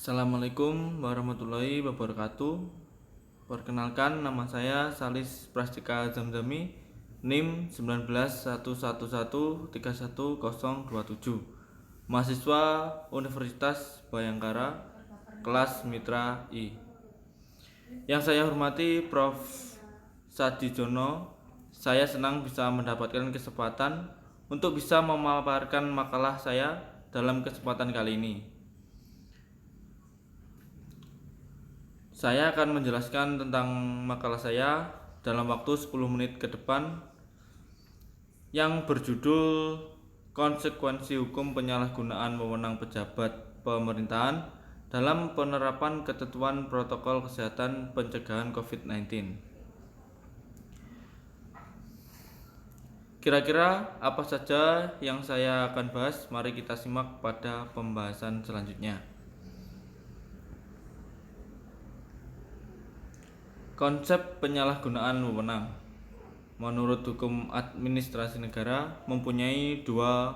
Assalamualaikum warahmatullahi wabarakatuh. Perkenalkan, nama saya Salis Prastika Zamzami, NIM 19111313027, mahasiswa Universitas Bhayangkara, kelas Mitra I. Yang saya hormati Prof. Sadijono, saya senang bisa mendapatkan kesempatan untuk bisa memaparkan makalah saya dalam kesempatan kali ini. Saya akan menjelaskan tentang makalah saya dalam waktu 10 menit ke depan yang berjudul Konsekuensi Hukum Penyalahgunaan Wewenang Pejabat Pemerintahan dalam Penerapan Ketentuan Protokol Kesehatan Pencegahan COVID-19. Kira-kira apa saja yang saya akan bahas? Mari kita simak pada pembahasan selanjutnya. Konsep penyalahgunaan wewenang menurut hukum administrasi negara mempunyai dua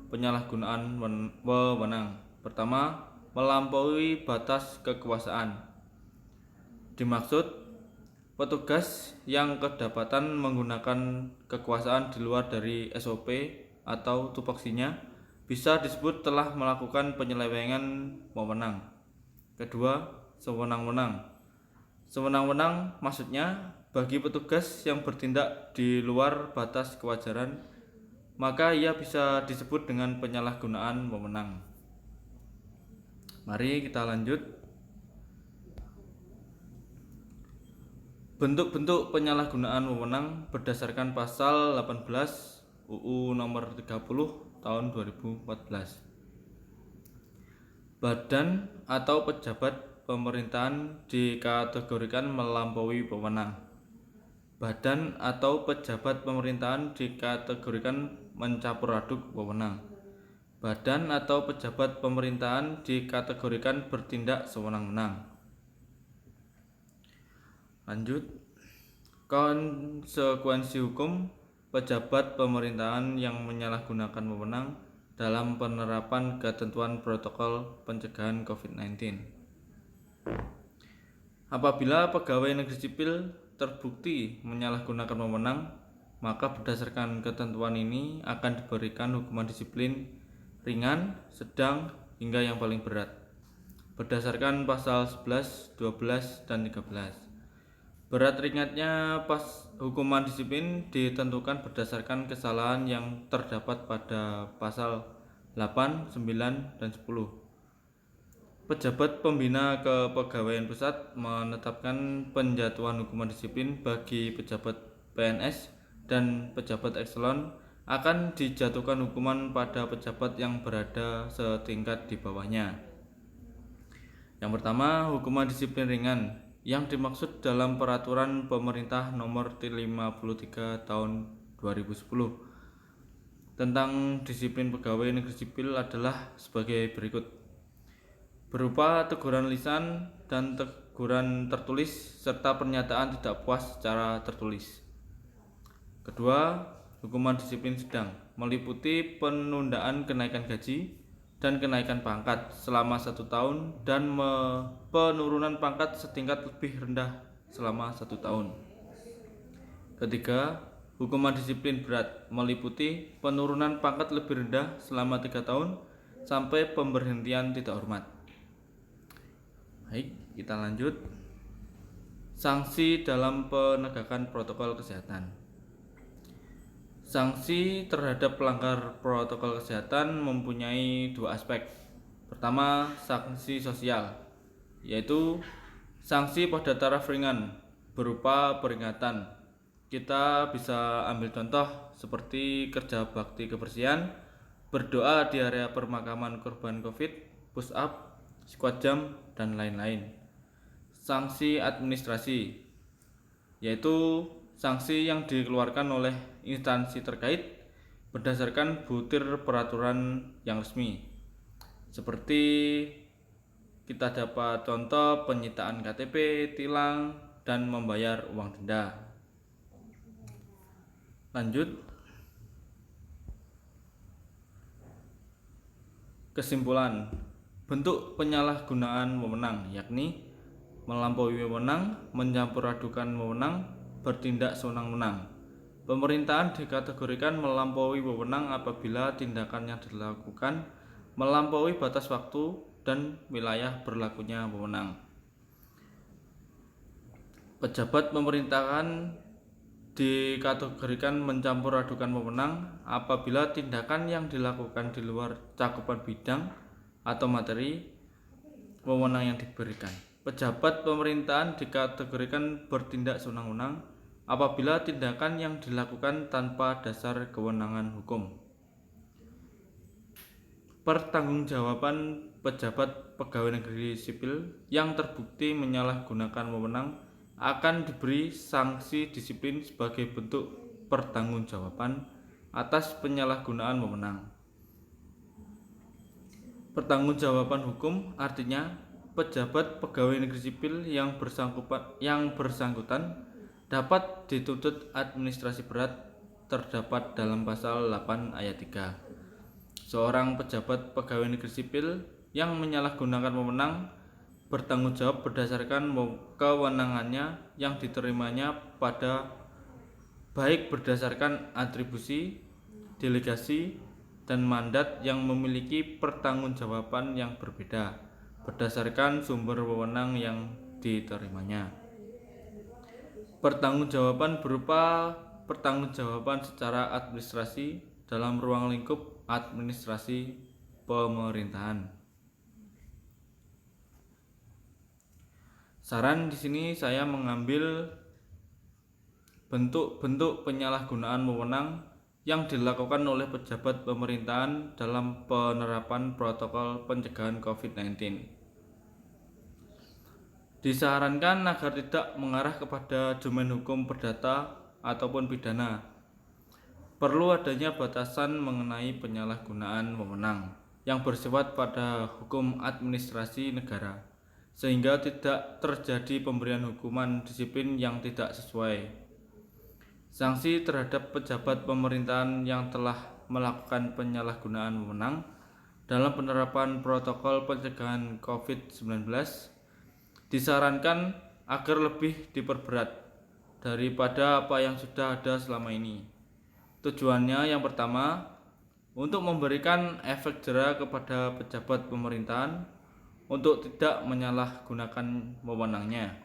penyalahgunaan wewenang. Pertama, melampaui batas kekuasaan. Dimaksud, petugas yang kedapatan menggunakan kekuasaan di luar dari SOP atau tupoksinya bisa disebut telah melakukan penyelewengan wewenang. Kedua, sewenang-wenang. Sewenang-wenang maksudnya bagi petugas yang bertindak di luar batas kewajaran, maka ia bisa disebut dengan penyalahgunaan wewenang. Mari kita lanjut. Bentuk-bentuk penyalahgunaan wewenang berdasarkan pasal 18 UU nomor 30 tahun 2014. Badan atau pejabat pemerintahan dikategorikan melampaui wewenang. Badan atau pejabat pemerintahan dikategorikan mencampur aduk wewenang. Badan atau pejabat pemerintahan dikategorikan bertindak sewenang-wenang. Lanjut. Konsekuensi hukum pejabat pemerintahan yang menyalahgunakan wewenang dalam penerapan ketentuan protokol pencegahan COVID-19. Apabila pegawai negeri sipil terbukti menyalahgunakan wewenang, maka berdasarkan ketentuan ini akan diberikan hukuman disiplin ringan, sedang, hingga yang paling berat berdasarkan pasal 11, 12, dan 13. Berat ringannya hukuman disiplin ditentukan berdasarkan kesalahan yang terdapat pada pasal 8, 9, dan 10. Pejabat Pembina Kepegawaian Pusat menetapkan penjatuhan hukuman disiplin bagi pejabat PNS dan pejabat ekselon akan dijatuhkan hukuman pada pejabat yang berada setingkat di bawahnya. Yang pertama, hukuman disiplin ringan yang dimaksud dalam Peraturan Pemerintah Nomor 53 Tahun 2010 tentang disiplin pegawai negeri sipil adalah sebagai berikut. Berupa teguran lisan dan teguran tertulis serta pernyataan tidak puas secara tertulis. Kedua, hukuman disiplin sedang meliputi penundaan kenaikan gaji dan kenaikan pangkat selama 1 tahun dan penurunan pangkat setingkat lebih rendah selama 1 tahun. Ketiga, hukuman disiplin berat meliputi penurunan pangkat lebih rendah selama 3 tahun sampai pemberhentian tidak hormat. Baik, kita lanjut. Sanksi dalam penegakan protokol kesehatan. Sanksi terhadap pelanggar protokol kesehatan mempunyai dua aspek. Pertama, sanksi sosial, yaitu sanksi pada taraf ringan berupa peringatan. Kita bisa ambil contoh seperti kerja bakti kebersihan, berdoa di area pemakaman korban COVID, push up, squat jump, dan lain-lain. Sanksi administrasi, yaitu sanksi yang dikeluarkan oleh instansi terkait berdasarkan butir peraturan yang resmi. Seperti kita dapat contoh penyitaan KTP, tilang, dan membayar uang denda. Lanjut. Kesimpulan, bentuk penyalahgunaan wewenang, yakni melampaui wewenang, mencampur adukan wewenang, bertindak sewenang-wenang. Pemerintahan dikategorikan melampaui wewenang apabila tindakan yang dilakukan melampaui batas waktu dan wilayah berlakunya wewenang. Pejabat pemerintahan dikategorikan mencampur adukan wewenang apabila tindakan yang dilakukan di luar cakupan bidang atau materi wewenang yang diberikan. Pejabat pemerintahan dikategorikan bertindak sewenang-wenang apabila tindakan yang dilakukan tanpa dasar kewenangan hukum. Pertanggungjawaban pejabat pegawai negeri sipil yang terbukti menyalahgunakan wewenang akan diberi sanksi disiplin sebagai bentuk pertanggungjawaban atas penyalahgunaan wewenang. Pertanggungjawaban hukum artinya pejabat pegawai negeri sipil yang bersangkutan dapat dituntut administrasi berat terdapat dalam pasal 8 ayat 3. Seorang pejabat pegawai negeri sipil yang menyalahgunakan wewenang bertanggung jawab berdasarkan kewenangannya yang diterimanya pada baik berdasarkan atribusi, delegasi, dan mandat yang memiliki pertanggungjawaban yang berbeda berdasarkan sumber wewenang yang diterimanya. Pertanggungjawaban berupa pertanggungjawaban secara administrasi dalam ruang lingkup administrasi pemerintahan. Saran di sini saya mengambil bentuk-bentuk penyalahgunaan wewenang yang dilakukan oleh pejabat pemerintahan dalam penerapan protokol pencegahan COVID-19. Disarankan agar tidak mengarah kepada domain hukum perdata ataupun pidana. Perlu adanya batasan mengenai penyalahgunaan wewenang yang bersifat pada hukum administrasi negara, sehingga tidak terjadi pemberian hukuman disiplin yang tidak sesuai. Sanksi terhadap pejabat pemerintahan yang telah melakukan penyalahgunaan wewenang dalam penerapan protokol pencegahan COVID-19 disarankan agar lebih diperberat daripada apa yang sudah ada selama ini. Tujuannya yang pertama, untuk memberikan efek jera kepada pejabat pemerintahan untuk tidak menyalahgunakan wewenangnya.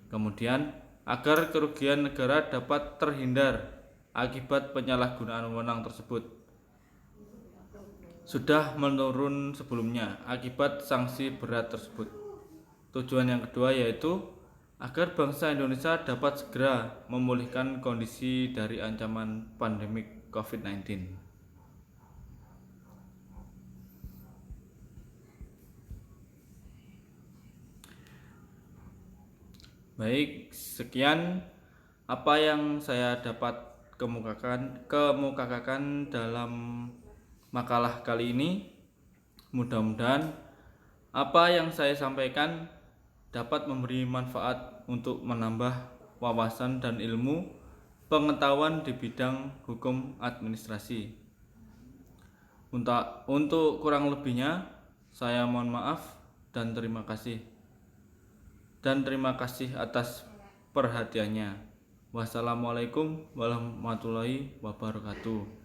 Kemudian, agar kerugian negara dapat terhindar akibat penyalahgunaan wewenang tersebut sudah menurun sebelumnya akibat sanksi berat tersebut. Tujuan yang kedua yaitu agar bangsa Indonesia dapat segera memulihkan kondisi dari ancaman pandemik COVID-19. Baik, sekian apa yang saya dapat kemukakan dalam makalah kali ini. Mudah-mudahan apa yang saya sampaikan dapat memberi manfaat untuk menambah wawasan dan ilmu pengetahuan di bidang hukum administrasi. Untuk kurang lebihnya, saya mohon maaf dan terima kasih. Terima kasih atas perhatiannya. Wassalamualaikum warahmatullahi wabarakatuh.